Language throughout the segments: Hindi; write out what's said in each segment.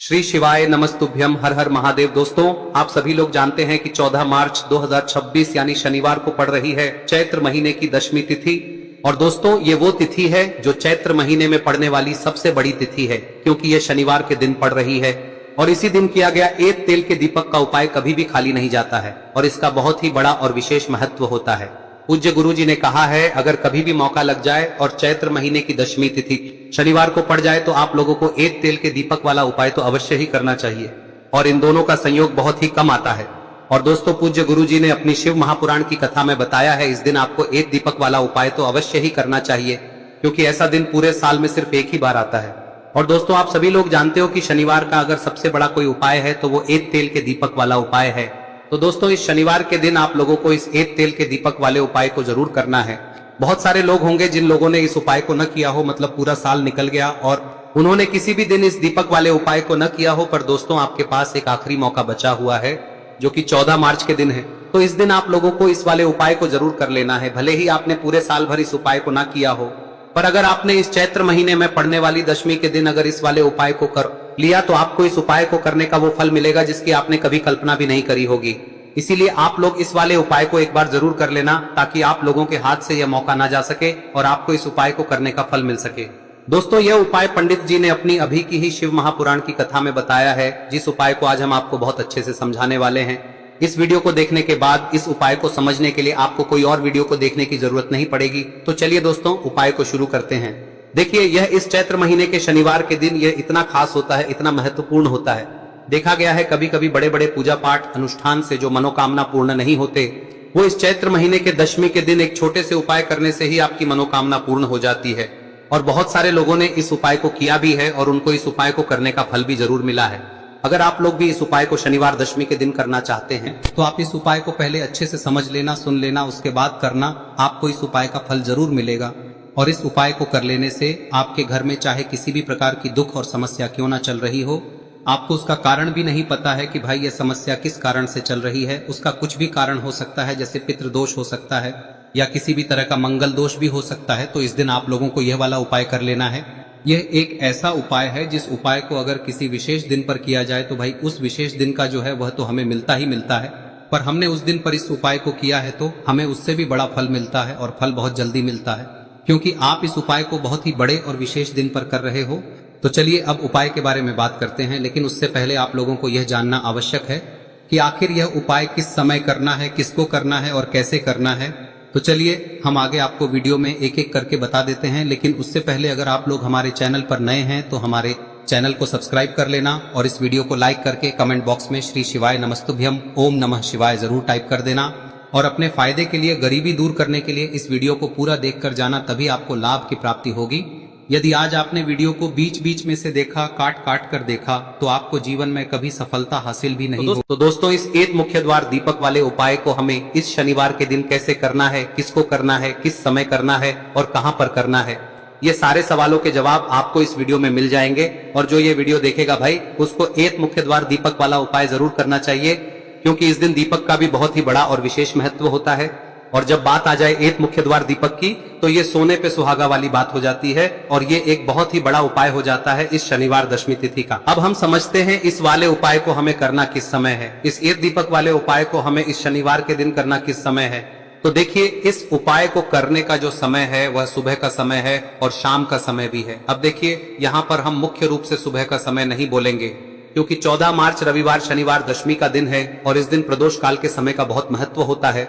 श्री शिवाय नमस्तुभ्यम, हर हर महादेव। दोस्तों, आप सभी लोग जानते हैं कि 14 मार्च 2026 यानी शनिवार को पड़ रही है चैत्र महीने की दशमी तिथि। और दोस्तों, ये वो तिथि है जो चैत्र महीने में पड़ने वाली सबसे बड़ी तिथि है, क्योंकि ये शनिवार के दिन पड़ रही है। और इसी दिन किया गया एक तेल के दीपक का उपाय कभी भी खाली नहीं जाता है और इसका बहुत ही बड़ा और विशेष महत्व होता है। पूज्य गुरु जी ने कहा है, अगर कभी भी मौका लग जाए और चैत्र महीने की दशमी तिथि शनिवार को पड़ जाए तो आप लोगों को एक तेल के दीपक वाला उपाय तो अवश्य ही करना चाहिए। और इन दोनों का संयोग बहुत ही कम आता है। और दोस्तों, पूज्य गुरु जी ने अपनी शिव महापुराण की कथा में बताया है, इस दिन आपको एक दीपक वाला उपाय तो अवश्य ही करना चाहिए, क्योंकि ऐसा दिन पूरे साल में सिर्फ एक ही बार आता है। और दोस्तों, आप सभी लोग जानते हो कि शनिवार का अगर सबसे बड़ा कोई उपाय है तो वो एक तेल के दीपक वाला उपाय है। तो दोस्तों, इस शनिवार के दिन आप लोगों को इस एक तेल के दीपक वाले उपाय को जरूर करना है। बहुत सारे लोग होंगे जिन लोगों ने इस उपाय को न किया हो, मतलब पूरा साल निकल गया और उन्होंने किसी भी दिन इस दीपक वाले उपाय को न किया हो। पर दोस्तों, आपके पास एक आखिरी मौका बचा हुआ है, जो कि 14 मार्च के दिन है। तो इस दिन आप लोगों को इस वाले उपाय को जरूर कर लेना है। भले ही आपने पूरे साल भर इस उपाय को ना किया हो, पर अगर आपने इस चैत्र महीने में पड़ने वाली दशमी के दिन अगर इस वाले उपाय को कर लिया तो आपको इस उपाय को करने का वो फल मिलेगा जिसकी आपने कभी कल्पना भी नहीं करी होगी। इसीलिए आप लोग इस वाले उपाय को एक बार जरूर कर लेना, ताकि आप लोगों के हाथ से यह मौका ना जा सके और आपको इस उपाय को करने का फल मिल सके। दोस्तों, यह उपाय पंडित जी ने अपनी अभी की ही शिव महापुराण की कथा में बताया है, जिस उपाय को आज हम आपको बहुत अच्छे से समझाने वाले हैं। इस वीडियो को देखने के बाद इस उपाय को समझने के लिए आपको कोई और वीडियो को देखने की जरूरत नहीं पड़ेगी। तो चलिए दोस्तों, उपाय को शुरू करते हैं। देखिए, यह इस चैत्र महीने के शनिवार के दिन यह इतना खास होता है, इतना महत्वपूर्ण होता है। देखा गया है कभी कभी बड़े बड़े पूजा पाठ अनुष्ठान से जो मनोकामना पूर्ण नहीं होते, वो इस चैत्र महीने के दशमी के दिन एक छोटे से उपाय करने से ही आपकी मनोकामना पूर्ण हो जाती है। और बहुत सारे लोगों ने इस उपाय को किया भी है और उनको इस उपाय को करने का फल भी जरूर मिला है। अगर आप लोग भी इस उपाय को शनिवार दशमी के दिन करना चाहते हैं तो आप इस उपाय को पहले अच्छे से समझ लेना, सुन लेना, उसके बाद करना। आपको इस उपाय का फल जरूर मिलेगा। और इस उपाय को कर लेने से आपके घर में चाहे किसी भी प्रकार की दुख और समस्या क्यों ना चल रही हो, आपको उसका कारण भी नहीं पता है कि भाई ये समस्या किस कारण से चल रही है, उसका कुछ भी कारण हो सकता है, जैसे पितृदोष हो सकता है या किसी भी तरह का मंगल दोष भी हो सकता है। तो इस दिन आप लोगों को यह वाला उपाय कर लेना है। यह एक ऐसा उपाय है जिस उपाय को अगर किसी विशेष दिन पर किया जाए तो भाई उस विशेष दिन का जो है वह तो हमें मिलता ही मिलता है। पर हमने उस दिन पर इस उपाय को किया है तो हमें उससे भी बड़ा फल मिलता है, और फल बहुत जल्दी मिलता है, क्योंकि आप इस उपाय को बहुत ही बड़े और विशेष दिन पर कर रहे हो। तो चलिए अब उपाय के बारे में बात करते हैं, लेकिन उससे पहले आप लोगों को यह जानना आवश्यक है कि आखिर यह उपाय किस समय करना है, किसको करना है और कैसे करना है। तो चलिए हम आगे आपको वीडियो में एक एक करके बता देते हैं। लेकिन उससे पहले अगर आप लोग हमारे चैनल पर नए हैं तो हमारे चैनल को सब्सक्राइब कर लेना और इस वीडियो को लाइक करके कमेंट बॉक्स में श्री शिवाय नमस्तुभ्यम ओम नमः शिवाय जरूर टाइप कर देना। और अपने फायदे के लिए, गरीबी दूर करने के लिए इस वीडियो को पूरा देख कर जाना, तभी आपको लाभ की प्राप्ति होगी। यदि आज आपने वीडियो को बीच बीच में से देखा, काट काट कर देखा, तो आपको जीवन में कभी सफलता हासिल भी नहीं होगी। तो दोस्तों, इस एक मुख्य द्वार दीपक वाले उपाय को हमें इस शनिवार के दिन कैसे करना है, किसको करना है, किस समय करना है और कहां पर करना है, ये सारे सवालों के जवाब आपको इस वीडियो में मिल जाएंगे। और जो ये वीडियो देखेगा भाई, उसको एक मुख्य द्वार दीपक वाला उपाय जरूर करना चाहिए, क्योंकि इस दिन दीपक का भी बहुत ही बड़ा और विशेष महत्व होता है। और जब बात आ जाए एक मुख्य द्वार दीपक की, तो ये सोने पे सुहागा वाली बात हो जाती है और ये एक बहुत ही बड़ा उपाय हो जाता है इस शनिवार दशमी तिथि का। अब हम समझते हैं इस वाले उपाय को हमें करना किस समय है। इस एक दीपक वाले उपाय को हमें इस शनिवार के दिन करना किस समय है। तो देखिए, इस उपाय को करने का जो समय है वह सुबह का समय है और शाम का समय भी है। अब देखिए, यहाँ पर हम मुख्य रूप से सुबह का समय नहीं बोलेंगे, क्योंकि 14 मार्च रविवार शनिवार दशमी का दिन है और इस दिन प्रदोष काल के समय का बहुत महत्व होता है।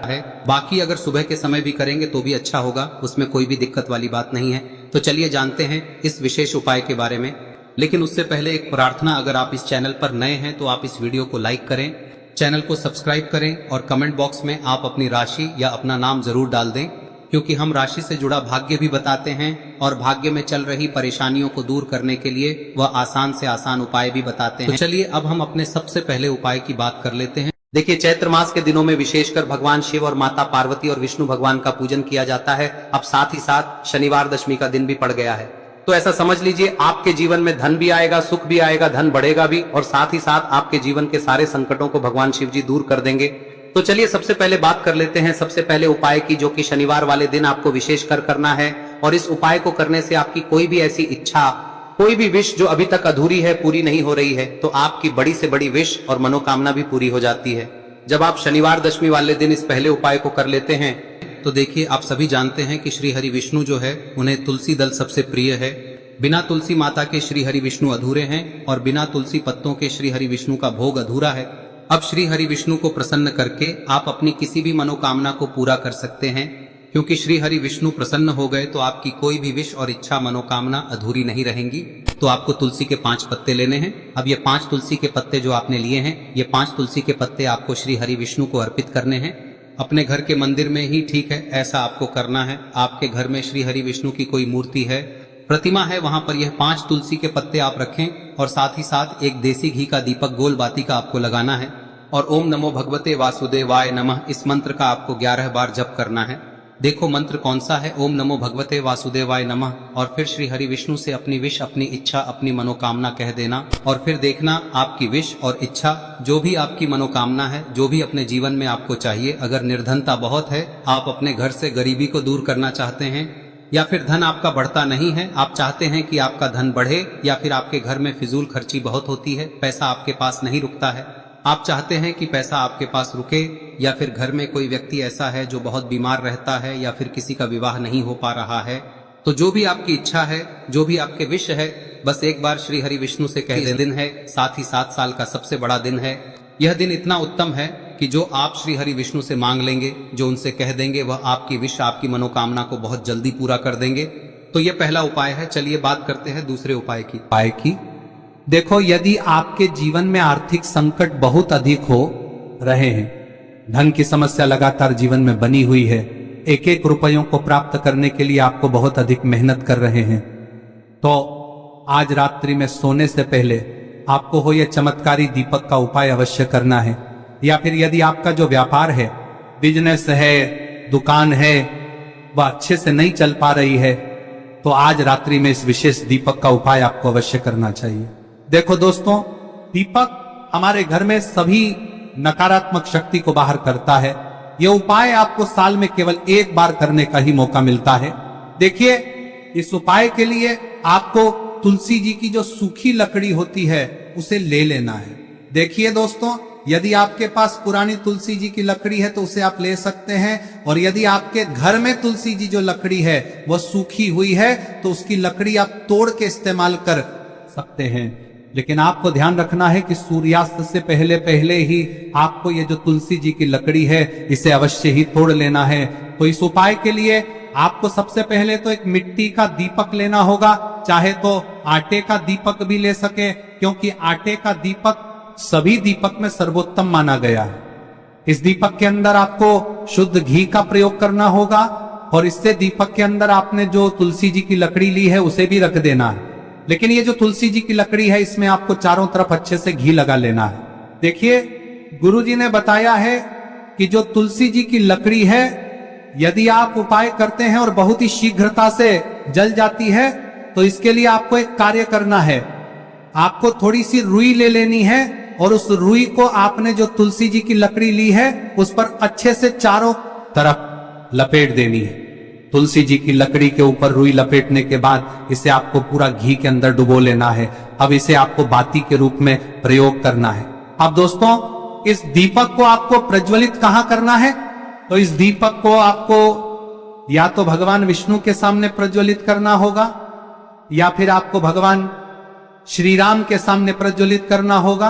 बाकी अगर सुबह के समय भी करेंगे तो भी अच्छा होगा, उसमें कोई भी दिक्कत वाली बात नहीं है। तो चलिए जानते हैं इस विशेष उपाय के बारे में। लेकिन उससे पहले एक प्रार्थना, अगर आप इस चैनल पर नए हैं तो आप इस वीडियो को लाइक करें, चैनल को सब्सक्राइब करें और कमेंट बॉक्स में आप अपनी राशि या अपना नाम जरूर डाल दें, क्योंकि हम राशि से जुड़ा भाग्य भी बताते हैं और भाग्य में चल रही परेशानियों को दूर करने के लिए वह आसान से आसान उपाय भी बताते हैं। तो चलिए अब हम अपने सबसे पहले उपाय की बात कर लेते हैं। देखिए, चैत्र मास के दिनों में विशेषकर भगवान शिव और माता पार्वती और विष्णु भगवान का पूजन किया जाता है। अब साथ ही साथ शनिवार दशमी का दिन भी पड़ गया है, तो ऐसा समझ लीजिए आपके जीवन में धन भी आएगा, सुख भी आएगा, धन बढ़ेगा भी, और साथ ही साथ आपके जीवन के सारे संकटों को भगवान शिव जी दूर कर देंगे। तो चलिए सबसे पहले बात कर लेते हैं सबसे पहले उपाय की, जो कि शनिवार वाले दिन आपको विशेष कर करना है। और इस उपाय को करने से आपकी कोई भी ऐसी इच्छा कोई भी विश जो अभी तक अधूरी है, पूरी नहीं हो रही है, तो आपकी बड़ी से बड़ी विश और मनोकामना भी पूरी हो जाती है जब आप शनिवार दशमी वाले दिन इस पहले उपाय को कर लेते हैं। तो देखिए, आप सभी जानते हैं कि श्री हरि विष्णु जो है उन्हें तुलसी दल सबसे प्रिय है। बिना तुलसी माता के श्री हरि विष्णु अधूरे हैं और बिना तुलसी पत्तों के श्री हरि विष्णु का भोग अधूरा है। अब श्री हरि विष्णु को प्रसन्न करके आप अपनी किसी भी मनोकामना को पूरा कर सकते हैं, क्योंकि श्री हरि विष्णु प्रसन्न हो गए तो आपकी कोई भी विश और इच्छा मनोकामना अधूरी नहीं रहेंगी। तो आपको तुलसी के 5 पत्ते लेने हैं। अब ये 5 तुलसी के पत्ते जो आपने लिए हैं, ये 5 तुलसी के पत्ते आपको श्री हरि विष्णु को अर्पित करने हैं। अपने घर के मंदिर में ही ठीक है, ऐसा आपको करना है। आपके घर में श्री हरि विष्णु की कोई मूर्ति है, प्रतिमा है, वहां पर यह 5 तुलसी के पत्ते आप रखें और साथ ही साथ एक देसी घी का दीपक गोल बाती का आपको लगाना है और ओम नमो भगवते वासुदेवाय नमः इस मंत्र का आपको 11 बार जप करना है। देखो मंत्र कौन सा है, ओम नमो भगवते वासुदेवाय नमः, और फिर श्री हरि विष्णु से अपनी विश, अपनी इच्छा, अपनी मनोकामना कह देना और फिर देखना आपकी विश और इच्छा, जो भी आपकी मनोकामना है, जो भी अपने जीवन में आपको चाहिए। अगर निर्धनता बहुत है, आप अपने घर से गरीबी को दूर करना चाहते हैं, या फिर धन आपका बढ़ता नहीं है, आप चाहते हैं कि आपका धन बढ़े, या फिर आपके घर में फिजूल खर्ची बहुत होती है, पैसा आपके पास नहीं रुकता है, आप चाहते हैं कि पैसा आपके पास रुके, या फिर घर में कोई व्यक्ति ऐसा है जो बहुत बीमार रहता है, या फिर किसी का विवाह नहीं हो पा रहा है, तो जो भी आपकी इच्छा है, जो भी आपके विश है, बस एक बार श्री हरि विष्णु से कह दें। दिन है, साथ ही 7 साल का सबसे बड़ा दिन है। यह दिन इतना उत्तम है कि जो आप श्री हरि विष्णु से मांग लेंगे, जो उनसे कह देंगे, वह आपकी विश, आपकी मनोकामना को बहुत जल्दी पूरा कर देंगे। तो यह पहला उपाय है। चलिए बात करते हैं दूसरे उपाय की। देखो, यदि आपके जीवन में आर्थिक संकट बहुत अधिक हो रहे हैं, धन की समस्या लगातार जीवन में बनी हुई है, एक एक रुपयों को प्राप्त करने के लिए आपको बहुत अधिक मेहनत कर रहे हैं, तो आज रात्रि में सोने से पहले आपको हो यह चमत्कारी दीपक का उपाय अवश्य करना है। या फिर यदि आपका जो व्यापार है, बिजनेस है, दुकान है, वह अच्छे से नहीं चल पा रही है, तो आज रात्रि में इस विशेष दीपक का उपाय आपको अवश्य करना चाहिए। देखो दोस्तों, दीपक हमारे घर में सभी नकारात्मक शक्ति को बाहर करता है। यह उपाय आपको साल में केवल 1 बार करने का ही मौका मिलता है। देखिए, इस उपाय के लिए आपको तुलसी जी की जो सूखी लकड़ी होती है उसे ले लेना है। देखिए दोस्तों, यदि आपके पास पुरानी तुलसी जी की लकड़ी है तो उसे आप ले सकते हैं, और यदि आपके घर में तुलसी जी जो लकड़ी है वह सूखी हुई है तो उसकी लकड़ी आप तोड़ के इस्तेमाल कर सकते हैं। लेकिन आपको ध्यान रखना है कि सूर्यास्त से पहले पहले ही आपको ये जो तुलसी जी की लकड़ी है इसे अवश्य ही तोड़ लेना है। तो इस उपाय के लिए आपको सबसे पहले तो एक मिट्टी का दीपक लेना होगा, चाहे तो आटे का दीपक भी ले सके, क्योंकि आटे का दीपक सभी दीपक में सर्वोत्तम माना गया है। इस दीपक के अंदर आपको शुद्ध घी का प्रयोग करना होगा, और इससे दीपक के अंदर आपने जो तुलसी जी की लकड़ी ली है उसे भी रख देना है। लेकिन ये जो तुलसी जी की लकड़ी है, इसमें आपको चारों तरफ अच्छे से घी लगा लेना है। देखिए, गुरु जी ने बताया है कि जो तुलसी जी की लकड़ी है, यदि आप उपाय करते हैं और बहुत ही शीघ्रता से जल जाती है, तो इसके लिए आपको एक कार्य करना है। आपको थोड़ी सी रुई ले लेनी है और उस रुई को आपने जो तुलसी जी की लकड़ी ली है उस पर अच्छे से चारों तरफ लपेट देनी है। तुलसी जी की लकड़ी के ऊपर रुई लपेटने के बाद इसे आपको पूरा घी के अंदर डुबो लेना है। अब इसे आपको बाती के रूप में प्रयोग करना है। अब दोस्तों, इस दीपक को आपको प्रज्वलित कहां करना है? तो इस दीपक को आपको या तो भगवान विष्णु के सामने प्रज्वलित करना होगा, या फिर आपको भगवान श्री राम के सामने प्रज्वलित करना होगा,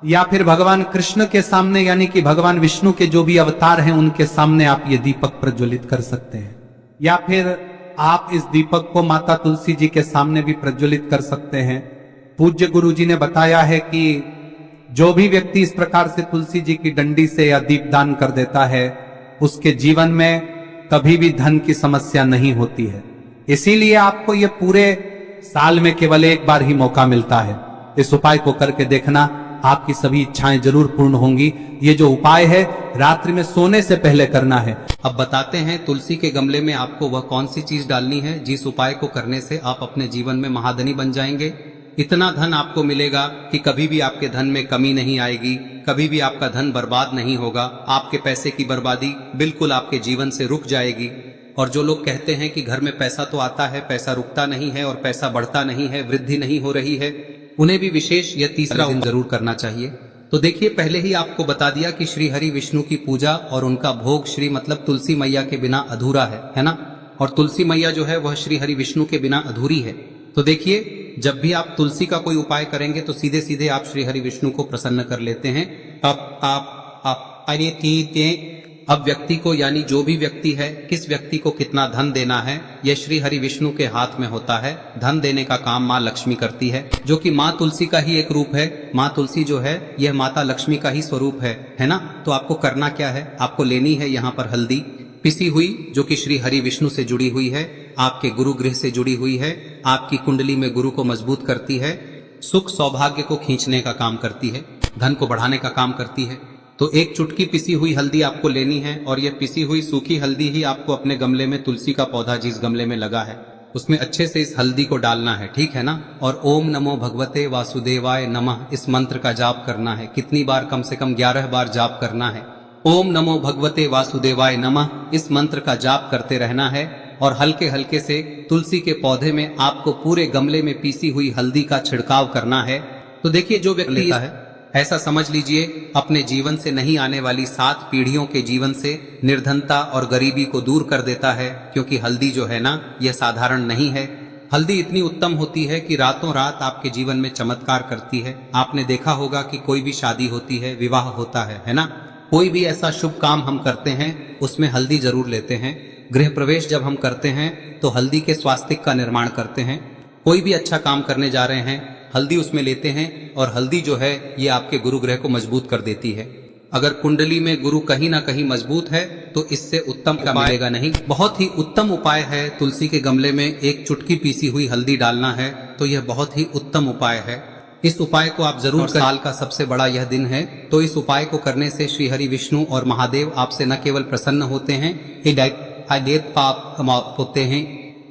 या फिर भगवान कृष्ण के सामने, यानी कि भगवान विष्णु के जो भी अवतार हैं उनके सामने आप ये दीपक प्रज्वलित कर सकते हैं। या फिर आप इस दीपक को माता तुलसी जी के सामने भी प्रज्वलित कर सकते हैं। पूज्य गुरु जी ने बताया है कि जो भी व्यक्ति इस प्रकार से तुलसी जी की डंडी से या दीपदान कर देता है, उसके जीवन में कभी भी धन की समस्या नहीं होती है। इसीलिए आपको ये पूरे साल में केवल 1 बार ही मौका मिलता है। इस उपाय को करके देखना, आपकी सभी इच्छाएं जरूर पूर्ण होंगी। ये जो उपाय है रात्रि में सोने से पहले करना है। अब बताते हैं तुलसी के गमले में आपको वह कौन सी चीज डालनी है जिस उपाय को करने से आप अपने जीवन में महाधनी बन जाएंगे। इतना धन आपको मिलेगा कि कभी भी आपके धन में कमी नहीं आएगी, कभी भी आपका धन बर्बाद नहीं होगा, आपके पैसे की बर्बादी बिल्कुल आपके जीवन से रुक जाएगी। और जो लोग कहते हैं कि घर में पैसा तो आता है, पैसा रुकता नहीं है और पैसा बढ़ता नहीं है, वृद्धि नहीं हो रही है, उन्हें भी विशेष यह तीसरा दिन जरूर करना चाहिए। तो देखिए, पहले ही आपको बता दिया कि श्री हरि विष्णु की पूजा और उनका भोग श्री मतलब तुलसी मैया के बिना अधूरा है ना। और तुलसी मैया जो है वह श्री हरि विष्णु के बिना अधूरी है। तो देखिए, जब भी आप तुलसी का कोई उपाय करेंगे तो सीधे सीधे आप श्री हरि विष्णु को प्रसन्न कर लेते हैं। अब व्यक्ति को, यानी जो भी व्यक्ति है, किस व्यक्ति को कितना धन देना है, यह श्री हरि विष्णु के हाथ में होता है। धन देने का काम माँ लक्ष्मी करती है, जो कि माँ तुलसी का ही एक रूप है। माँ तुलसी जो है यह माता लक्ष्मी का ही स्वरूप है ना। तो आपको करना क्या है, आपको लेनी है यहाँ पर हल्दी पिसी हुई, जो कि श्री हरि विष्णु से जुड़ी हुई है, आपके गुरु गृह से जुड़ी हुई है, आपकी कुंडली में गुरु को मजबूत करती है, सुख सौभाग्य को खींचने का काम करती है, धन को बढ़ाने का काम करती है। तो एक चुटकी पिसी हुई हल्दी आपको लेनी है और यह पिसी हुई सूखी हल्दी ही आपको अपने गमले में, तुलसी का पौधा जिस गमले में लगा है उसमें अच्छे से इस हल्दी को डालना है, ठीक है ना। और ओम नमो भगवते वासुदेवाय नमः इस मंत्र का जाप करना है। कितनी बार? कम से कम 11 बार जाप करना है। ओम नमो भगवते वासुदेवाय नमः इस मंत्र का जाप करते रहना है और हल्के हल्के से तुलसी के पौधे में आपको पूरे गमले में पीसी हुई हल्दी का छिड़काव करना है। तो देखिए, जो व्यक्ति लेता है, ऐसा समझ लीजिए अपने जीवन से नहीं आने वाली 7 पीढ़ियों के जीवन से निर्धनता और गरीबी को दूर कर देता है। क्योंकि हल्दी जो है ना, यह साधारण नहीं है। हल्दी इतनी उत्तम होती है कि रातों रात आपके जीवन में चमत्कार करती है। आपने देखा होगा कि कोई भी शादी होती है, विवाह होता है ना, कोई भी ऐसा शुभ काम हम करते हैं उसमें हल्दी जरूर लेते हैं। गृह प्रवेश जब हम करते हैं तो हल्दी के स्वास्तिक का निर्माण करते हैं। कोई भी अच्छा काम करने जा रहे हैं, हल्दी उसमें लेते हैं और हल्दी जो है ये आपके गुरु ग्रह को मजबूत कर देती है। अगर कुंडली में गुरु कहीं ना कहीं मजबूत है तो इससे उत्तम का मिलेगा नहीं। बहुत ही उत्तम उपाय है, तुलसी के गमले में एक चुटकी पीसी हुई हल्दी डालना है, तो यह बहुत ही उत्तम उपाय है। इस उपाय को आप जरूर, साल का सबसे बड़ा यह दिन है, तो इस उपाय को करने से श्री हरि विष्णु और महादेव आपसे न केवल प्रसन्न होते हैं, पाप होते हैं,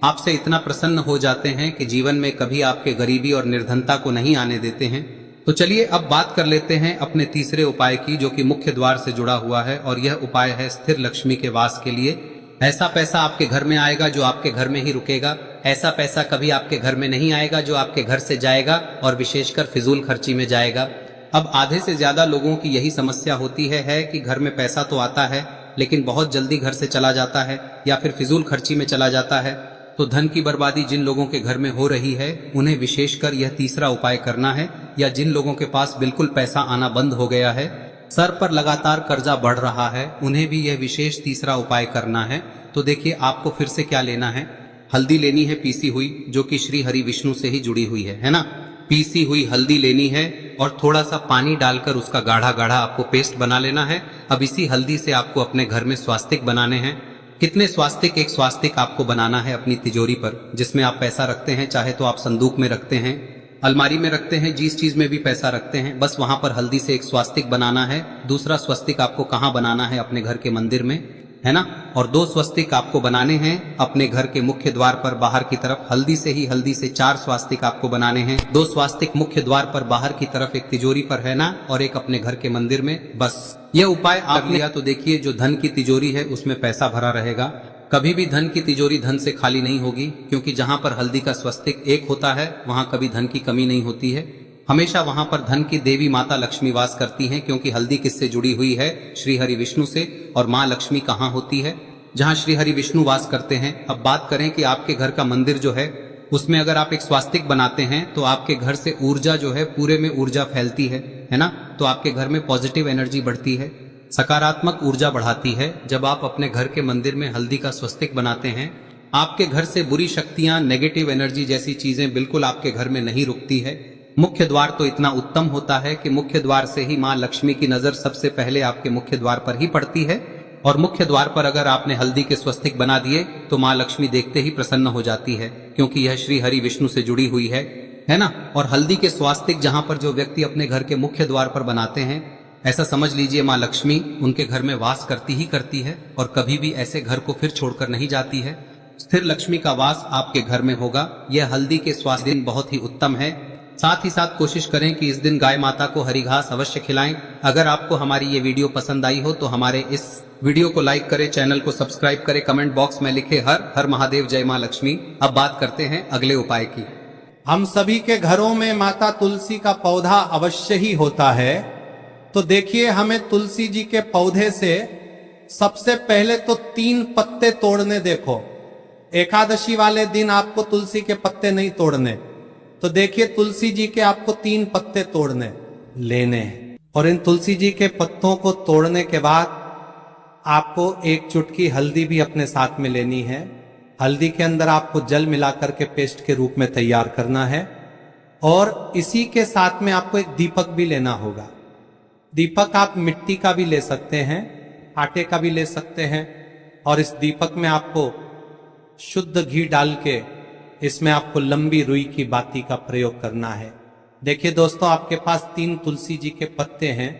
आपसे इतना प्रसन्न हो जाते हैं कि जीवन में कभी आपके गरीबी और निर्धनता को नहीं आने देते हैं। तो चलिए अब बात कर लेते हैं अपने तीसरे उपाय की, जो कि मुख्य द्वार से जुड़ा हुआ है और यह उपाय है स्थिर लक्ष्मी के वास के लिए। ऐसा पैसा आपके घर में आएगा जो आपके घर में ही रुकेगा। ऐसा पैसा कभी आपके घर में नहीं आएगा जो आपके घर से जाएगा और विशेषकर फिजूल खर्ची में जाएगा। अब आधे से ज्यादा लोगों की यही समस्या होती है कि घर में पैसा तो आता है लेकिन बहुत जल्दी घर से चला जाता है या फिर फिजूल खर्ची में चला जाता है। तो धन की बर्बादी जिन लोगों के घर में हो रही है उन्हें विशेषकर यह तीसरा उपाय करना है, या जिन लोगों के पास बिल्कुल पैसा आना बंद हो गया है, सर पर लगातार कर्जा बढ़ रहा है, उन्हें भी यह विशेष तीसरा उपाय करना है। तो देखिए, आपको फिर से क्या लेना है, हल्दी लेनी है पीसी हुई, जो कि श्री हरि विष्णु से ही जुड़ी हुई है ना। पीसी हुई हल्दी लेनी है और थोड़ा सा पानी डालकर उसका गाढ़ा गाढ़ा आपको पेस्ट बना लेना है। अब इसी हल्दी से आपको अपने घर में स्वास्तिक बनाने हैं। कितने स्वास्तिक? एक स्वास्तिक आपको बनाना है अपनी तिजोरी पर, जिसमें आप पैसा रखते हैं, चाहे तो आप संदूक में रखते हैं, अलमारी में रखते हैं, जिस चीज में भी पैसा रखते हैं, बस वहां पर हल्दी से एक स्वास्तिक बनाना है। दूसरा स्वस्तिक आपको कहाँ बनाना है? अपने घर के मंदिर में, है ना। और 2 स्वस्तिक आपको बनाने हैं अपने घर के मुख्य द्वार पर बाहर की तरफ। हल्दी से 4 स्वास्तिक आपको बनाने हैं। 2 स्वास्तिक मुख्य द्वार पर बाहर की तरफ, एक तिजोरी पर है ना, और एक अपने घर के मंदिर में। बस यह उपाय आप लिया तो देखिए, जो धन की तिजोरी है उसमें पैसा भरा रहेगा। कभी भी धन की तिजोरी धन से खाली नहीं होगी, क्योंकि जहां पर हल्दी का स्वस्तिक एक होता है वहां कभी धन की कमी नहीं होती है। हमेशा वहां पर धन की देवी माता लक्ष्मी वास करती हैं, क्योंकि हल्दी किससे जुड़ी हुई है? श्री हरि विष्णु से। और माँ लक्ष्मी कहाँ होती है? जहाँ श्री हरि विष्णु वास करते हैं। अब बात करें कि आपके घर का मंदिर जो है उसमें अगर आप एक स्वास्तिक बनाते हैं तो आपके घर से ऊर्जा जो है, पूरे में ऊर्जा फैलती है ना। तो आपके घर में पॉजिटिव एनर्जी बढ़ती है, सकारात्मक ऊर्जा बढ़ाती है। जब आप अपने घर के मंदिर में हल्दी का स्वस्तिक बनाते हैं, आपके घर से बुरी शक्तियां, नेगेटिव एनर्जी जैसी चीजें बिल्कुल आपके घर में नहीं रुकती है। मुख्य द्वार तो इतना उत्तम होता है कि मुख्य द्वार से ही माँ लक्ष्मी की नजर सबसे पहले आपके मुख्य द्वार पर ही पड़ती है। और मुख्य द्वार पर अगर आपने हल्दी के स्वस्तिक बना दिए तो माँ लक्ष्मी देखते ही प्रसन्न हो जाती है, क्योंकि यह श्री हरि विष्णु से जुड़ी हुई है ना। और हल्दी के स्वास्तिक जहां पर जो व्यक्ति अपने घर के मुख्य द्वार पर बनाते हैं, ऐसा समझ लीजिए माँ लक्ष्मी उनके घर में वास करती ही करती है और कभी भी ऐसे घर को फिर छोड़कर नहीं जाती है। स्थिर लक्ष्मी का वास आपके घर में होगा। यह हल्दी के स्वास्तिक बहुत ही उत्तम है। साथ ही साथ कोशिश करें कि इस दिन गाय माता को हरी घास अवश्य खिलाएं। अगर आपको हमारी ये वीडियो पसंद आई हो तो हमारे इस वीडियो को लाइक करें, चैनल को सब्सक्राइब करें, कमेंट बॉक्स में लिखे हर हर महादेव, जय मां लक्ष्मी। अब बात करते हैं अगले उपाय की। हम सभी के घरों में माता तुलसी का पौधा अवश्य ही होता है। तो देखिए, हमें तुलसी जी के पौधे से सबसे पहले तो 3 पत्ते तोड़ने। देखो, एकादशी वाले दिन आपको तुलसी के पत्ते नहीं तोड़ने। तो देखिए, तुलसी जी के आपको 3 पत्ते तोड़ने लेने हैं। और इन तुलसी जी के पत्तों को तोड़ने के बाद आपको 1 चुटकी हल्दी भी अपने साथ में लेनी है। हल्दी के अंदर आपको जल मिलाकर के पेस्ट के रूप में तैयार करना है। और इसी के साथ में आपको एक दीपक भी लेना होगा। दीपक आप मिट्टी का भी ले सकते हैं, आटे का भी ले सकते हैं। और इस दीपक में आपको शुद्ध घी डाल के इसमें आपको लंबी रुई की बाती का प्रयोग करना है। देखिए दोस्तों, आपके पास 3 तुलसी जी के पत्ते हैं।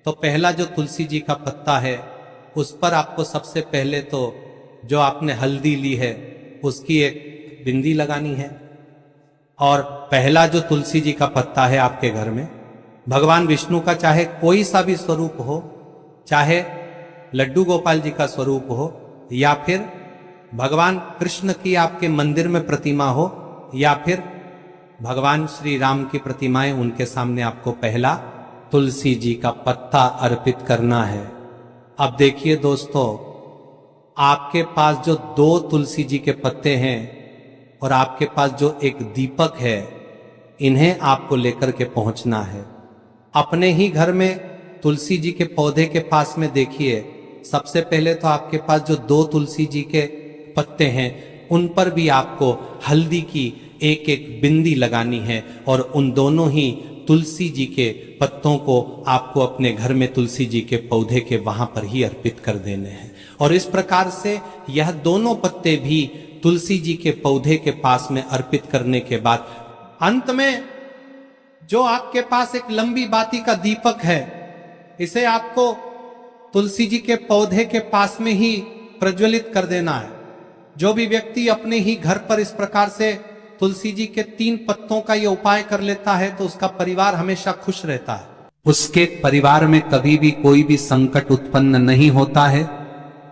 तो पहला जो तुलसी जी का पत्ता है उस पर आपको सबसे पहले तो जो आपने हल्दी ली है उसकी एक बिंदी लगानी है। और पहला जो तुलसी जी का पत्ता है आपके घर में, भगवान विष्णु का चाहे कोई सा भी स्वरूप हो, चाहे लड्डू गोपाल जी का स्वरूप हो, या फिर भगवान कृष्ण की आपके मंदिर में प्रतिमा हो, या फिर भगवान श्री राम की प्रतिमाएं, उनके सामने आपको पहला तुलसी जी का पत्ता अर्पित करना है। अब देखिए दोस्तों, आपके पास जो 2 तुलसी जी के पत्ते हैं और आपके पास जो एक दीपक है, इन्हें आपको लेकर के पहुंचना है। अपने ही घर में तुलसी जी के पौधे के पास में देखिए, सबसे पहले तो आपके पास जो 2 तुलसी जी के पत्ते हैं उन पर भी आपको हल्दी की एक एक बिंदी लगानी है। और उन दोनों ही तुलसी जी के पत्तों को आपको अपने घर में तुलसी जी के पौधे के वहां पर ही अर्पित कर देने हैं। और इस प्रकार से यह दोनों पत्ते भी तुलसी जी के पौधे के पास में अर्पित करने के बाद अंत में जो आपके पास एक लंबी बाती का दीपक है, इसे आपको तुलसी जी के पौधे के पास में ही प्रज्वलित कर देना है। जो भी व्यक्ति अपने ही घर पर इस प्रकार से तुलसी जी के 3 पत्तों का ये उपाय कर लेता है तो उसका परिवार हमेशा खुश रहता है। उसके परिवार में कभी भी कोई भी संकट उत्पन्न नहीं होता है।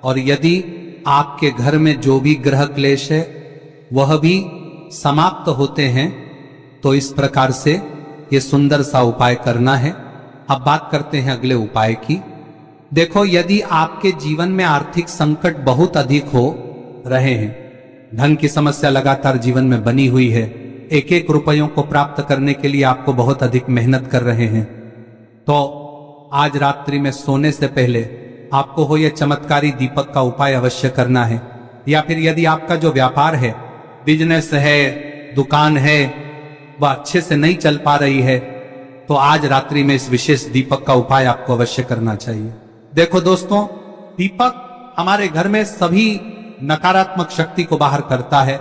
और यदि आपके घर में जो भी ग्रह क्लेश है वह भी समाप्त होते हैं। तो इस प्रकार से ये सुंदर सा उपाय करना है। अब बात करते हैं अगले उपाय की। देखो, यदि आपके जीवन में आर्थिक संकट बहुत अधिक हो रहे हैं, धन की समस्या लगातार जीवन में बनी हुई है, 1-1 रुपयों को प्राप्त करने के लिए आपको बहुत अधिक मेहनत कर रहे हैं, तो आज रात्रि में सोने से पहले आपको हो यह चमत्कारी दीपक का उपाय अवश्य करना है। या फिर यदि आपका जो व्यापार है, बिजनेस है, दुकान है, वह अच्छे से नहीं चल पा रही है, तो आज रात्रि में इस विशेष दीपक का उपाय आपको अवश्य करना चाहिए। देखो दोस्तों, दीपक हमारे घर में सभी नकारात्मक शक्ति को बाहर करता है।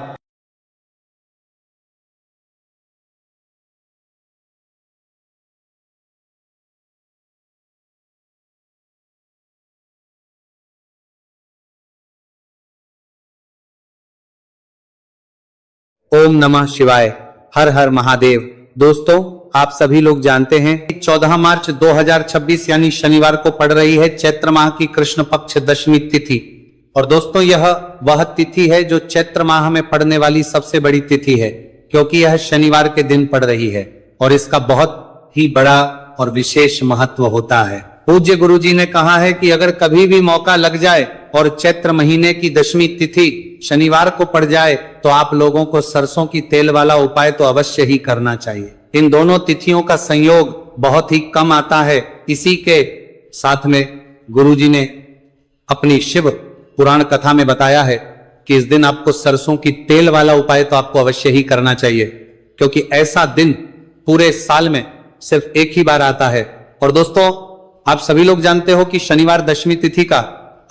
ओम नमः शिवाय, हर हर महादेव। दोस्तों, आप सभी लोग जानते हैं कि 14 मार्च 2026 यानी शनिवार को पड़ रही है चैत्र माह की कृष्ण पक्ष दशमी तिथि। और दोस्तों, यह वह तिथि है जो चैत्र माह में पड़ने वाली सबसे बड़ी तिथि है, क्योंकि यह शनिवार के दिन पड़ रही है और इसका बहुत ही बड़ा और विशेष महत्व होता है। पूज्य गुरुजी ने कहा है कि अगर कभी भी मौका लग जाए और चैत्र महीने की दशमी तिथि शनिवार को पड़ जाए तो आप लोगों को सरसों की तेल वाला उपाय तो अवश्य ही करना चाहिए। इन दोनों तिथियों का संयोग बहुत ही कम आता है। इसी के साथ में गुरुजी ने अपनी शिव पुराण कथा में बताया है कि इस दिन आपको सरसों की तेल वाला उपाय तो आपको अवश्य ही करना चाहिए, क्योंकि ऐसा दिन पूरे साल में सिर्फ एक ही बार आता है। और दोस्तों, आप सभी लोग जानते हो कि शनिवार दशमी तिथि का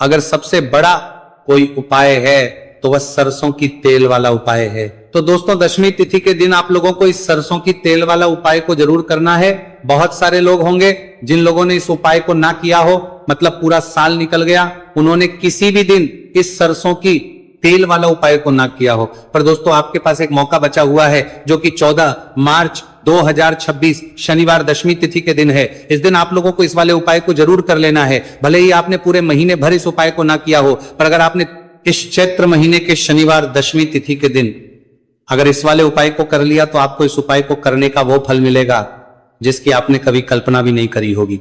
अगर सबसे बड़ा कोई उपाय है तो वह सरसों की तेल वाला उपाय है। तो दोस्तों, दशमी तिथि के दिन आप लोगों को इस सरसों की तेल वाला उपाय को जरूर करना है। बहुत सारे लोग होंगे जिन लोगों ने इस उपाय को ना किया हो, मतलब पूरा साल निकल गया, उन्होंने किसी भी दिन इस सरसों की तेल वाला उपाय को ना किया हो। पर दोस्तों, आपके पास एक मौका बचा हुआ है जो कि 14 मार्च 2026 शनिवार दशमी तिथि के दिन है। इस दिन आप लोगों को इस वाले उपाय को जरूर कर लेना है। भले ही आपने पूरे महीने भर इस उपाय को ना किया हो, पर अगर आपने इस चैत्र महीने के शनिवार दशमी तिथि के दिन अगर इस वाले उपाय को कर लिया तो आपको इस उपाय को करने का वो फल मिलेगा जिसकी आपने कभी कल्पना भी नहीं करी होगी।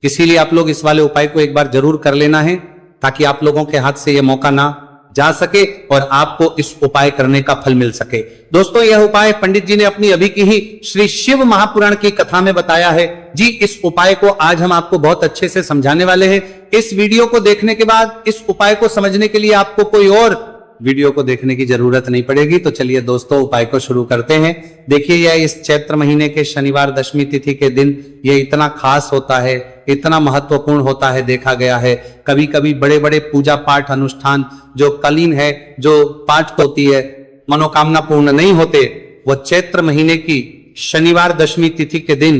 इसीलिए आप लोग इस वाले उपाय को एक बार जरूर कर लेना है, ताकि आप लोगों के हाथ से यह मौका ना जा सके और आपको इस उपाय करने का फल मिल सके। दोस्तों, यह उपाय पंडित जी ने अपनी अभी की ही श्री शिव महापुराण की कथा में बताया है जी। इस उपाय को आज हम आपको बहुत अच्छे से समझाने वाले हैं। इस वीडियो को देखने के बाद इस उपाय को समझने के लिए आपको कोई और वीडियो को देखने की जरूरत नहीं पड़ेगी। तो चलिए दोस्तों, उपाय को शुरू करते हैं। देखिए, यह इस चैत्र महीने के शनिवार दशमी तिथि के दिन यह इतना खास होता है, इतना महत्वपूर्ण होता है, देखा गया है। कभी कभी बड़े बड़े पूजा पाठ अनुष्ठान जो कलीन है, जो पाठ होती है, मनोकामना पूर्ण नहीं होते, वह चैत्र महीने की शनिवार दशमी तिथि के दिन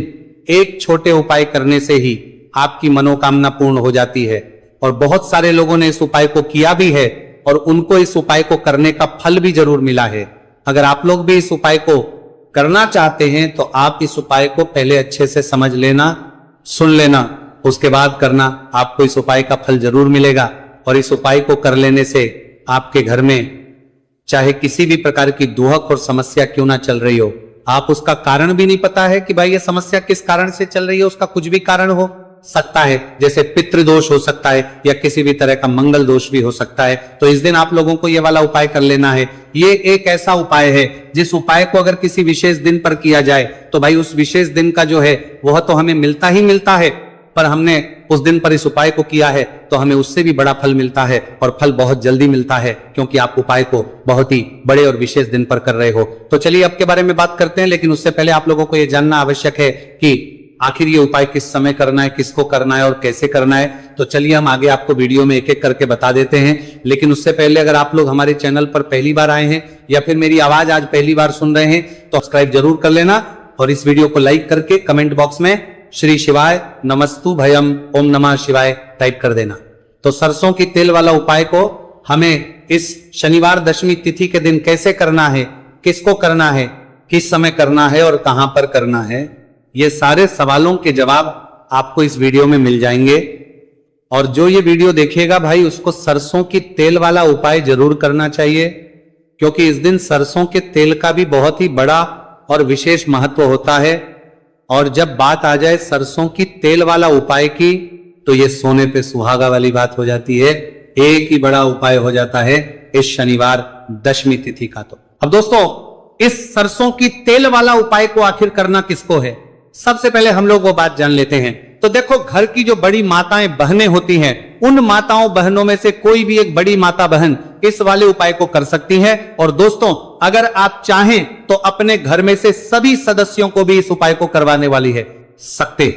एक छोटे उपाय करने से ही आपकी मनोकामना पूर्ण हो जाती है। और बहुत सारे लोगों ने इस उपाय को किया भी है और उनको इस उपाय को करने का फल भी जरूर मिला है। अगर आप लोग भी इस उपाय को करना चाहते हैं तो आप इस उपाय को पहले अच्छे से समझ लेना, सुन लेना, उसके बाद करना। आपको इस उपाय का फल जरूर मिलेगा। और इस उपाय को कर लेने से आपके घर में चाहे किसी भी प्रकार की दुहक और समस्या क्यों ना चल रही हो, आप उसका कारण भी नहीं पता है कि भाई ये समस्या किस कारण से चल रही है, उसका कुछ भी कारण हो सकता है, जैसे पितृदोष हो सकता है या किसी भी तरह का मंगल दोष भी हो सकता है। तो इस दिन आप लोगों को यह वाला उपाय कर लेना है। ये एक ऐसा उपाय है जिस उपाय को अगर किसी विशेष दिन पर किया जाए तो भाई उस विशेष दिन का जो है वह तो हमें मिलता ही मिलता है, पर हमने उस दिन पर इस उपाय को किया है तो हमें उससे भी बड़ा फल मिलता है, और फल बहुत जल्दी मिलता है क्योंकि आप उपाय को बहुत ही बड़े और विशेष दिन पर कर रहे हो। तो चलिए अब के बारे में बात करते हैं, लेकिन उससे पहले आप लोगों को यह जानना आवश्यक है कि आखिर ये उपाय किस समय करना है, किसको करना है और कैसे करना है। तो चलिए हम आगे आपको वीडियो में एक एक करके बता देते हैं। लेकिन उससे पहले अगर आप लोग हमारे चैनल पर पहली बार आए हैं या फिर मेरी आवाज आज पहली बार सुन रहे हैं तो सब्सक्राइब जरूर कर लेना और इस वीडियो को लाइक करके कमेंट बॉक्स में श्री शिवाय नमस्तु भयम ओम नमः शिवाय टाइप कर देना। तो सरसों की तेल वाला उपाय को हमें इस शनिवार दशमी तिथि के दिन कैसे करना है, किसको करना है, किस समय करना है और कहां पर करना है, ये सारे सवालों के जवाब आपको इस वीडियो में मिल जाएंगे। और जो ये वीडियो देखेगा भाई उसको सरसों की तेल वाला उपाय जरूर करना चाहिए, क्योंकि इस दिन सरसों के तेल का भी बहुत ही बड़ा और विशेष महत्व होता है। और जब बात आ जाए सरसों की तेल वाला उपाय की तो ये सोने पे सुहागा वाली बात हो जाती है। एक ही बड़ा उपाय हो जाता है इस शनिवार दशमी तिथि का। तो अब दोस्तों, इस सरसों की तेल वाला उपाय को आखिर करना किसको है, सबसे पहले हम लोग वो बात जान लेते हैं। तो देखो, घर की जो बड़ी माताएं बहनें होती हैं, उन माताओं बहनों में से कोई भी एक बड़ी माता बहन इस वाले उपाय को कर सकती है। और दोस्तों, अगर आप चाहें तो अपने घर में से सभी सदस्यों को भी इस उपाय को करवाने वाली है सकते।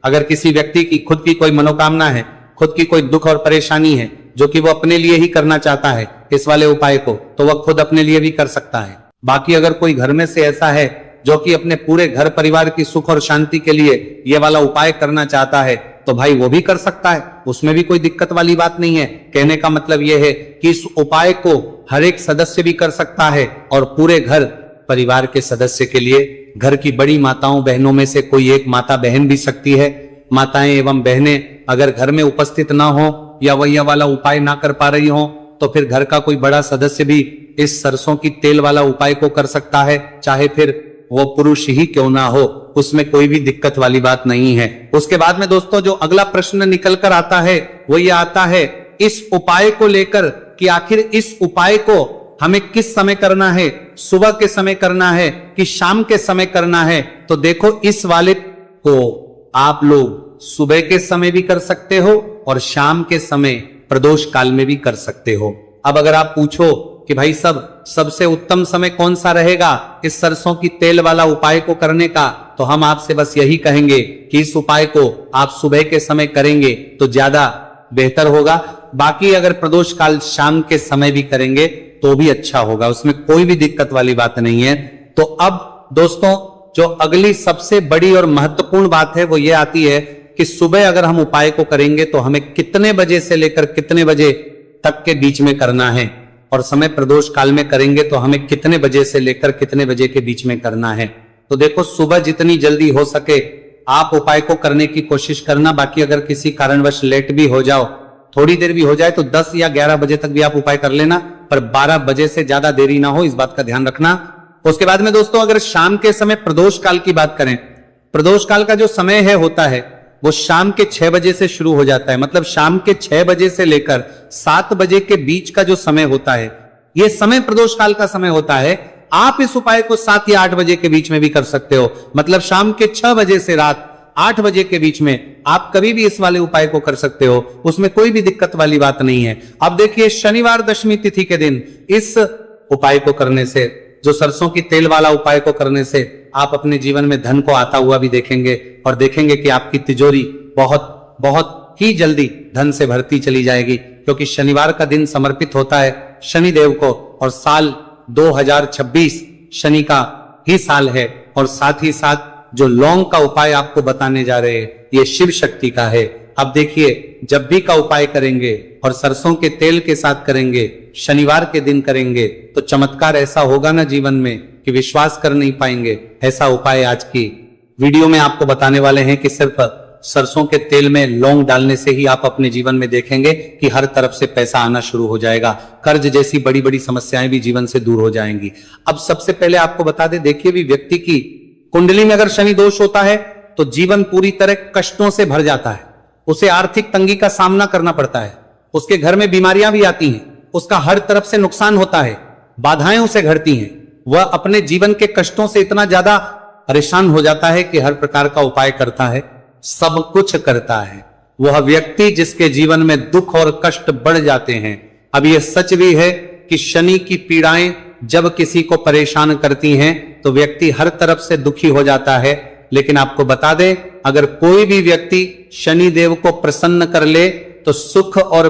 अगर किसी व्यक्ति की खुद की कोई मनोकामना है, खुद की कोई दुख और परेशानी है जो कि वो अपने लिए ही करना चाहता है इस वाले उपाय को, तो वह खुद अपने लिए भी कर सकता है। बाकी अगर कोई घर में से ऐसा है जो कि अपने पूरे घर परिवार की सुख और शांति के लिए यह वाला उपाय करना चाहता है तो भाई वो भी कर सकता है, उसमें भी कोई दिक्कत वाली बात नहीं है। कहने का मतलब यह है कि इस उपाय को हर एक सदस्य भी कर सकता है और पूरे घर परिवार के सदस्य के लिए घर की बड़ी माताओं बहनों में से कोई एक माता बहन भी सकती है। माताएं एवं बहनें अगर घर में उपस्थित ना हो या वह यह वाला उपाय ना कर पा रही हो तो फिर घर का कोई बड़ा सदस्य भी इस सरसों की तेल वाला उपाय को कर सकता है, चाहे फिर वो पुरुष ही क्यों ना हो, उसमें कोई भी दिक्कत वाली बात नहीं है। उसके बाद में दोस्तों जो अगला प्रश्न निकल कर आता है वो ये आता है इस उपाय को लेकर कि आखिर इस उपाय को हमें किस समय करना है, सुबह के समय करना है कि शाम के समय करना है। तो देखो, इस वाले को आप लोग सुबह के समय भी कर सकते हो और शाम के समय प्रदोष काल में भी कर सकते हो। अब अगर आप पूछो कि भाई सबसे उत्तम समय कौन सा रहेगा इस सरसों की तेल वाला उपाय को करने का, तो हम आपसे बस यही कहेंगे कि इस उपाय को आप सुबह के समय करेंगे तो ज्यादा बेहतर होगा। बाकी अगर प्रदोष काल शाम के समय भी करेंगे तो भी अच्छा होगा, उसमें कोई भी दिक्कत वाली बात नहीं है। तो अब दोस्तों जो अगली सबसे बड़ी और महत्वपूर्ण बात है वो ये आती है कि सुबह अगर हम उपाय को करेंगे तो हमें कितने बजे से लेकर कितने बजे तक के बीच में करना है, और समय प्रदोष काल में करेंगे तो हमें कितने बजे से लेकर कितने बजे के बीच में करना है। तो देखो सुबह जितनी जल्दी हो सके आप उपाय को करने की कोशिश करना। बाकी अगर किसी कारणवश लेट भी हो जाओ, थोड़ी देर भी हो जाए, तो 10 या 11 बजे तक भी आप उपाय कर लेना, पर 12 बजे से ज्यादा देरी ना हो, इस बात का ध्यान रखना। उसके बाद में दोस्तों अगर शाम के समय प्रदोष काल की बात करें, प्रदोष काल का जो समय है होता है वो शाम के 6 बजे से शुरू हो जाता है। मतलब शाम के 6 बजे से लेकर 7 बजे के बीच का जो समय होता है, यह समय प्रदोष काल का समय होता है। आप इस उपाय को 7 या 8 बजे के बीच में भी कर सकते हो। मतलब शाम के 6 बजे से रात 8 बजे के बीच में आप कभी भी इस वाले उपाय को कर सकते हो, उसमें कोई भी दिक्कत वाली बात नहीं है। अब देखिए शनिवार दशमी तिथि के दिन इस उपाय को करने से, जो सरसों की तेल वाला उपाय को करने से आप अपने जीवन में धन को आता हुआ भी देखेंगे और देखेंगे कि आपकी तिजोरी बहुत बहुत ही जल्दी धन से भरती चली जाएगी, क्योंकि शनिवार का दिन समर्पित होता है शनिदेव को और साल 2026 शनि का ही साल है। और साथ ही साथ जो लौंग का उपाय आपको बताने जा रहे हैं ये शिव शक्ति का है। अब देखिए जब भी का उपाय करेंगे और सरसों के तेल के साथ करेंगे, शनिवार के दिन करेंगे, तो चमत्कार ऐसा होगा ना जीवन में कि विश्वास कर नहीं पाएंगे। ऐसा उपाय आज की वीडियो में आपको बताने वाले हैं कि सिर्फ सरसों के तेल में लौंग डालने से ही आप अपने जीवन में देखेंगे कि हर तरफ से पैसा आना शुरू हो जाएगा, कर्ज जैसी बड़ी बड़ी समस्याएं भी जीवन से दूर हो जाएंगी। अब सबसे पहले आपको बता दें, देखिए भी व्यक्ति की कुंडली में अगर शनि दोष होता है तो जीवन पूरी तरह कष्टों से भर जाता है, उसे आर्थिक तंगी का सामना करना पड़ता है, उसके घर में बीमारियां भी आती हैं, उसका हर तरफ से नुकसान होता है, बाधाएं उसे घटती हैं, वह अपने जीवन के कष्टों से इतना ज्यादा परेशान हो जाता है कि हर प्रकार का उपाय करता है, सब कुछ करता है। वह व्यक्ति जिसके जीवन में दुख और कष्ट बढ़ जाते हैं। अब यह सच भी है कि शनि की पीड़ाएं जब किसी को परेशान करती हैं तो व्यक्ति हर तरफ से दुखी हो जाता है। लेकिन आपको बता दें, अगर कोई भी व्यक्ति शनि देव को प्रसन्न कर ले तो सुख और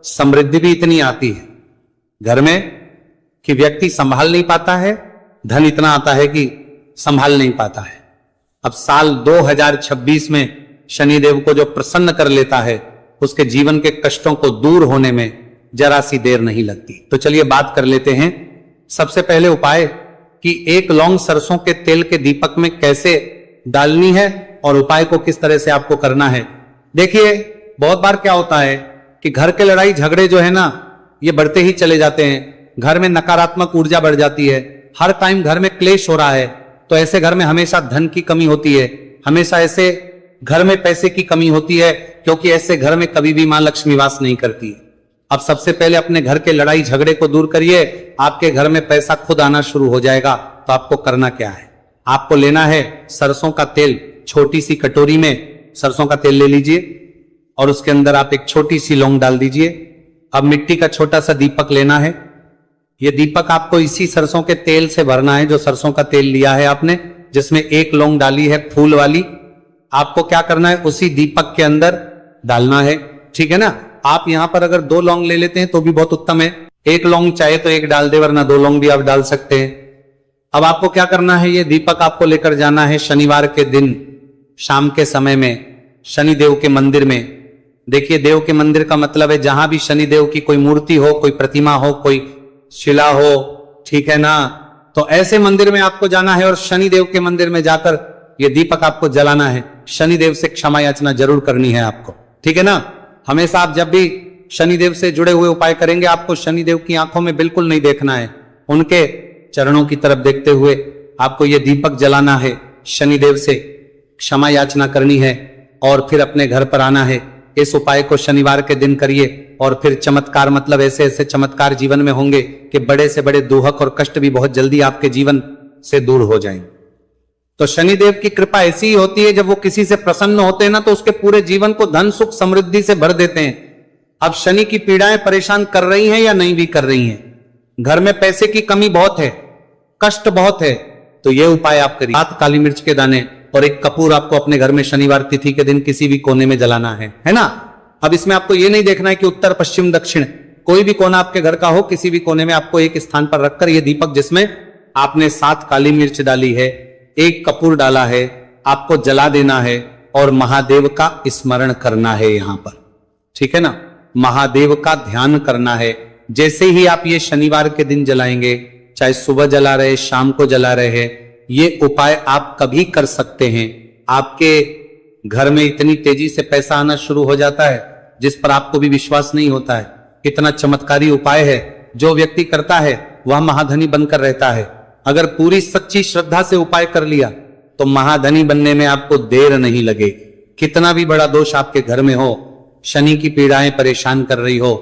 समृद्धि भी इतनी आती है घर में कि व्यक्ति संभाल नहीं पाता है, धन इतना आता है कि संभाल नहीं पाता है। अब साल 2026 में शनिदेव को जो प्रसन्न कर लेता है उसके जीवन के कष्टों को दूर होने में जरा सी देर नहीं लगती। तो चलिए बात कर लेते हैं सबसे पहले उपाय कि 1 लौंग सरसों के तेल के दीपक में कैसे डालनी है और उपाय को किस तरह से आपको करना है। देखिए बहुत बार क्या होता है कि घर के लड़ाई झगड़े जो है ना ये बढ़ते ही चले जाते हैं, घर में नकारात्मक ऊर्जा बढ़ जाती है, हर टाइम घर में क्लेश हो रहा है, तो ऐसे घर में हमेशा धन की कमी होती है, हमेशा ऐसे घर में पैसे की कमी होती है, क्योंकि ऐसे घर में कभी भी मां लक्ष्मी वास नहीं करती है। अब सबसे पहले अपने घर के लड़ाई झगड़े को दूर करिए, आपके घर में पैसा खुद आना शुरू हो जाएगा। तो आपको करना क्या है, आपको लेना है सरसों का तेल, छोटी सी कटोरी में सरसों का तेल ले लीजिए और उसके अंदर आप एक छोटी सी लौंग डाल दीजिए। अब मिट्टी का छोटा सा दीपक लेना है, यह दीपक आपको इसी सरसों के तेल से भरना है जो सरसों का तेल लिया है आपने, जिसमें 1 लौंग डाली है फूल वाली। आपको क्या करना है, उसी दीपक के अंदर डालना है, ठीक है ना। आप यहां पर अगर 2 लौंग ले लेते हैं तो भी बहुत उत्तम है, 1 लौंग चाहे तो 1 डाल दे, वरना 2 लौंग भी आप डाल सकते हैं। अब आपको क्या करना है, ये दीपक आपको लेकर जाना है शनिवार के दिन शाम के समय में शनि देव के मंदिर में। देखिए देव के मंदिर का मतलब है जहां भी शनि देव की कोई मूर्ति हो, कोई प्रतिमा हो, कोई शिला हो, ठीक है ना, तो ऐसे मंदिर में आपको जाना है और शनि देव के मंदिर में जाकर ये दीपक आपको जलाना है। शनि देव से क्षमा याचना जरूर करनी है आपको, ठीक है ना। हमेशा आप जब भी शनिदेव से जुड़े हुए उपाय करेंगे आपको शनिदेव की आंखों में बिल्कुल नहीं देखना है, उनके चरणों की तरफ देखते हुए आपको यह दीपक जलाना है, शनिदेव से क्षमा याचना करनी है और फिर अपने घर पर आना है। इस उपाय को शनिवार के दिन करिए और फिर चमत्कार, मतलब ऐसे ऐसे चमत्कार जीवन में होंगे कि बड़े से बड़े दुहक और कष्ट भी बहुत जल्दी आपके जीवन से दूर हो जाएंगे। तो शनिदेव की कृपा ऐसी ही होती है, जब वो किसी से प्रसन्न होते हैं ना तो उसके पूरे जीवन को धन सुख समृद्धि से भर देते हैं। अब शनि की पीड़ाएं परेशान कर रही हैं या नहीं भी कर रही हैं, घर में पैसे की कमी बहुत है, कष्ट बहुत है, तो ये उपाय आप करिए। 7 काली मिर्च के दाने और 1 कपूर आपको अपने घर में शनिवार तिथि के दिन किसी भी कोने में जलाना है ना। अब इसमें आपको ये नहीं देखना है कि उत्तर पश्चिम दक्षिण, कोई भी कोना आपके घर का हो, किसी भी कोने में आपको एक स्थान पर रखकर यह दीपक जिसमें आपने 7 काली मिर्च डाली है, 1 कपूर डाला है, आपको जला देना है और महादेव का स्मरण करना है यहां पर, ठीक है ना। महादेव का ध्यान करना है। जैसे ही आप ये शनिवार के दिन जलाएंगे, चाहे सुबह जला रहे, शाम को जला रहे ये उपाय आप कभी कर सकते हैं। आपके घर में इतनी तेजी से पैसा आना शुरू हो जाता है जिस पर आपको भी विश्वास नहीं होता है। कितना चमत्कारी उपाय है, जो व्यक्ति करता है वह महाधनी बनकर रहता है। अगर पूरी सच्ची श्रद्धा से उपाय कर लिया तो महाधनी बनने में आपको देर नहीं लगेगी। कितना भी बड़ा दोष आपके घर में हो, शनि की पीड़ाएं परेशान कर रही हो,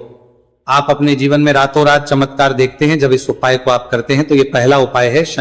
आप अपने जीवन में रातों रात चमत्कार देखते हैं जब इस उपाय को आप करते हैं। तो ये पहला उपाय है शनि